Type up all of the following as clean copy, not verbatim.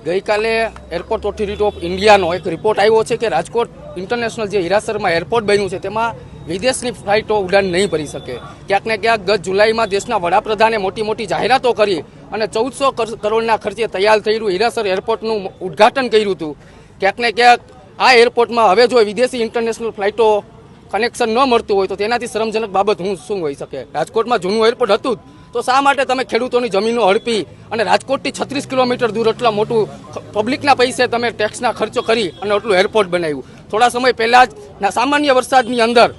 ગઈકાલે airport authority of ઇન્ડિયાનો એક report આવ્યો છે કે રાજકોટ ઇન્ટરનેશનલ જે હિરાસરમાં એરપોર્ટ બન્યું છે તેમાં વિદેશની ફ્લાઇટો ઉડાન નહીં ભરી શકે। ક્યાંક ને ક્યાંક ગત જુલાઈમાં દેશના વડાપ્રધાને મોટી મોટી જાહેરાતો કરી અને 1400 કરોડના ખર્ચે તૈયાર થયેલું હિરાસર એરપોર્ટનું ઉદ્ઘાટન કર્યું હતું। ક્યાંક ને ક્યાંક આ એરપોર્ટમાં હવે જો વિદેશી ઇન્ટરનેશનલ ફ્લાઇટો કનેક્શન ન મળતું હોય તો તેનાથી શરમજનક બાબત શું હોઈ શકે। રાજકોટમાં જૂનું એરપોર્ટ હતું તો શા માટે તમે ખેડૂતોની જમીનો હડપી અને રાજકોટથી 36 કિલોમીટર દૂર એટલા મોટું પબ્લિકના પૈસે તમે ટેક્સના ખર્ચો કરી અને એટલું એરપોર્ટ બનાવ્યું। થોડા સમય પહેલાં જ સામાન્ય વરસાદની અંદર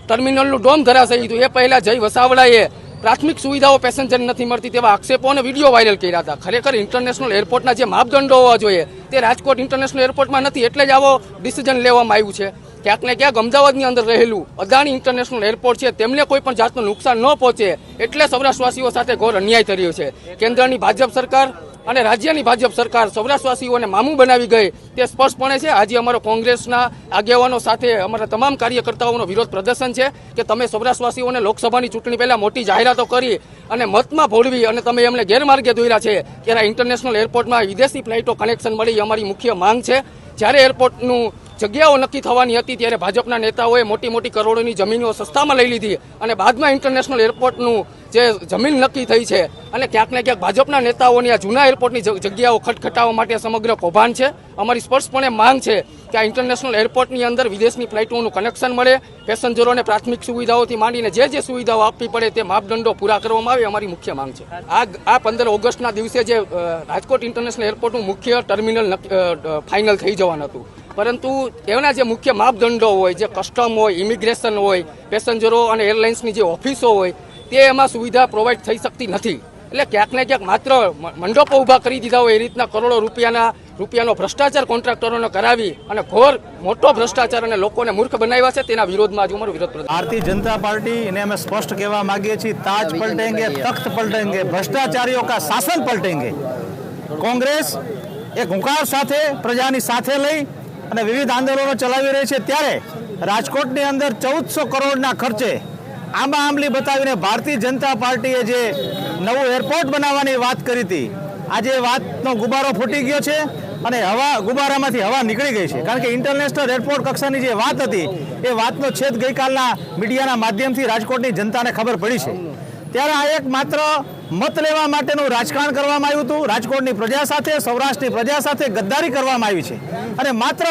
ટર્મિનલનું ડોમ ધરાશયી હતું। એ પહેલાં જય વસાવડાએ પ્રાથમિક સુવિધાઓ પેસેન્જર નથી મળતી તેવા આક્ષેપો અને વિડીયો વાયરલ કર્યા હતા। ખરેખર ઇન્ટરનેશનલ એરપોર્ટના જે માપદંડો હોવા જોઈએ તે રાજકોટ ઇન્ટરનેશનલ એરપોર્ટમાં નથી, એટલે જ આવો ડિસિઝન લેવામાં આવ્યું છે। ક્યાંક ને ક્યાંક અમદાવાદની અંદર રહેલું અદાણી ઇન્ટરનેશનલ એરપોર્ટ છે તેમને કોઈ પણ જાતનું નુકસાન ન પહોંચે એટલે સૌરાષ્ટ્રવાસીઓ સાથે ઘોર અન્યાય થઈ રહ્યો છે। કેન્દ્રની ભાજપ સરકાર અને રાજ્યની ભાજપ સરકાર સૌરાષ્ટ્રવાસીઓને મામું બનાવી ગઈ તે સ્પષ્ટપણે છે। આજે અમારો કોંગ્રેસના આગેવાનો સાથે અમારા તમામ કાર્યકર્તાઓનો વિરોધ પ્રદર્શન છે કે તમે સૌરાષ્ટ્રવાસીઓને લોકસભાની ચૂંટણી પહેલાં મોટી જાહેરાતો કરી અને મતમાં ભોળવી અને તમે એમને ગેરમાર્ગે દોર્યા છે કે આ ઇન્ટરનેશનલ એરપોર્ટમાં વિદેશી ફ્લાઇટો કનેક્શન મળી અમારી મુખ્ય માંગ છે। જ્યારે એરપોર્ટનું જગ્યાઓ નક્કી થવાની હતી ત્યારે ભાજપના નેતાઓએ મોટી મોટી કરોડોની જમીનો સસ્તામાં લઈ લીધી અને બાદમાં ઇન્ટરનેશનલ એરપોર્ટનું જે જમીન નક્કી થઈ છે અને ક્યાંક ને ક્યાંક ભાજપના નેતાઓની આ જૂના એરપોર્ટની જગ્યાઓ ખટખટાવવા માટે સમગ્ર કૌભાંડ છે। અમારી સ્પષ્ટપણે માંગ છે કે આ ઇન્ટરનેશનલ એરપોર્ટની અંદર વિદેશની ફ્લાઇટોનું કનેક્શન મળે, પેસેન્જરોને પ્રાથમિક સુવિધાઓથી માંડીને જે સુવિધાઓ આપવી પડે તે માપદંડો પૂરા કરવામાં આવે, અમારી મુખ્ય માંગ છે। આ 15 ઓગસ્ટના દિવસે જે રાજકોટ ઇન્ટરનેશનલ એરપોર્ટનું મુખ્ય ટર્મિનલ ફાઇનલ થઈ જવાનું હતું, પરંતુ એના જે મુખ્ય માપદંડો હોય, જે કસ્ટમ હોય, ઇમિગ્રેશન હોય, પેસેન્જરો અને એરલાઇન્સની જે ઓફિસો હોય તે એમાં સુવિધા પ્રોવાઈડ થઈ શકતી નથી। એટલે ક્યાંક ને ક્યાંક માત્ર મંડપો ઊભા કરી દીધા હોય એ રીતના કરોડો રૂપિયાનો ભ્રષ્ટાચાર કોન્ટ્રાક્ટરોને કરાવી અને ઘોર મોટો ભ્રષ્ટાચાર અને લોકોને મૂર્ખ બનાવ્યા છે, તેના વિરોધમાં આજે અમારો વિરોધ પ્રદર્શન। भारतीय जनता पार्टी इन्हें हमें स्पष्ट कहवा मांगिए छी, ताज पलटेंगे, तख्त पलटेंगे, भ्रष्टाचारियों का शासन पलटेंगे। कांग्रेस एक हुंकार साथे प्रजानी साथे लई અને વિવિધ આંદોલનો ચલાવી રહી છે ત્યારે રાજકોટની અંદર 1400 કરોડના ખર્ચે આંબા આંબલી બતાવીને ભારતીય જનતા પાર્ટીએ જે નવું એરપોર્ટ બનાવવાની વાત કરી હતી, આજે વાતનો ગુબારો ફૂટી ગયો છે અને ગુબારામાંથી હવા નીકળી ગઈ છે। કારણ કે ઇન્ટરનેશનલ એરપોર્ટ કક્ષાની જે વાત હતી એ વાતનો છેદ ગઈકાલના મીડિયાના માધ્યમથી રાજકોટની જનતાને ખબર પડી છે। ત્યારે આ એક માત્ર મત લેવા માટેનું રાજકારણ કરવામાં આવ્યું હતું। રાજકોટની પ્રજા સાથે, સૌરાષ્ટ્રની પ્રજા સાથે ગદ્દારી કરવામાં આવી છે અને માત્ર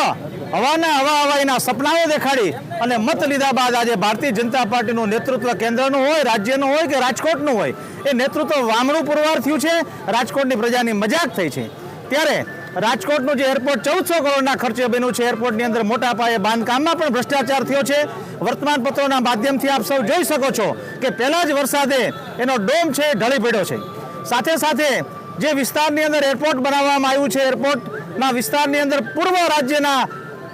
હવાઈના સપનાઓ દેખાડી અને મત લીધા બાદ આજે ભારતીય જનતા પાર્ટીનું નેતૃત્વ કેન્દ્રનું હોય, રાજ્યનું હોય કે રાજકોટનું હોય એ નેતૃત્વ વામણું પુરવાર થયું છે। રાજકોટની પ્રજાની મજાક થઈ છે। ત્યારે રાજકોટનું જે એરપોર્ટ 1400 કરોડના ખર્ચે બન્યું છે, એરપોર્ટની અંદર મોટા પાયે બાંધકામમાં પણ ભ્રષ્ટાચાર થયો છે। વર્તમાન પત્રોના માધ્યમથી આપ સૌ જોઈ શકો છો કે પહેલા જ વરસાદે એનો ડોમ છે ઢળી પડ્યો છે। સાથે સાથે જે વિસ્તારની અંદર એરપોર્ટ બનાવવામાં આવ્યું છે, એરપોર્ટના વિસ્તારની અંદર પૂર્વ રાજ્યના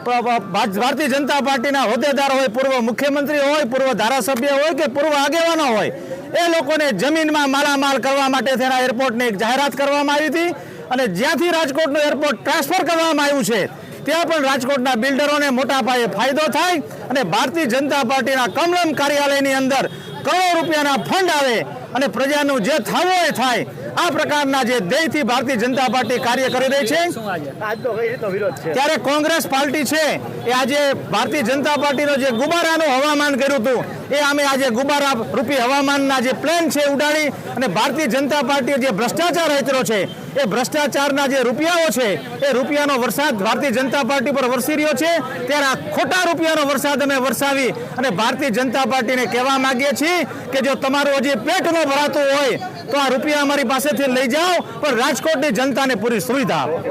ભારતીય જનતા પાર્ટીના હોદ્દેદારો હોય, પૂર્વ મુખ્યમંત્રી હોય, પૂર્વ ધારાસભ્ય હોય કે પૂર્વ આગેવાનો હોય, એ લોકોને જમીનમાં માલામાલ કરવા માટે તેના એરપોર્ટની એક જાહેરાત કરવામાં આવી હતી અને જ્યાંથી રાજકોટનું એરપોર્ટ ટ્રાન્સફર કરવામાં આવ્યું છે ત્યાં પણ રાજકોટના બિલ્ડરોને મોટા પાયે ફાયદો થાય અને ભારતીય જનતા પાર્ટીના કમલમ કાર્યાલયની અંદર કરોડો રૂપિયાના ફંડ આવે અને પ્રજાનું જે થવું એ થાય, આ પ્રકારના જે ધ્યેયથી ભારતીય જનતા પાર્ટી કાર્ય કરી રહી છે। ત્યારે કોંગ્રેસ પાર્ટી છે એ આજે ભારતીય જનતા પાર્ટીનો જે ગુબારાનું હવામાન કર્યું હતું એ અમે આજે ગુબારા રૂપી હવામાનના જે પ્લેન છે ઉડાડી અને ભારતીય જનતા પાર્ટીએ જે ભ્રષ્ટાચાર રચ્યો છે એ ભ્રષ્ટાચારના જે રૂપિયાઓ છે એ રૂપિયાનો વરસાદ ભારતીય જનતા પાર્ટી પર વરસી રહ્યો છે। ત્યારે આ ખોટા રૂપિયાનો વરસાદ અમે વરસાવી અને ભારતીય જનતા પાર્ટીને કહેવા માંગીએ છીએ કે જો તમારું હજી પેટ ન ભરાતું હોય તો આ રૂપિયા અમારી પાસેથી લઈ જાઓ પણ રાજકોટની જનતાને પૂરી સુવિધા આપો।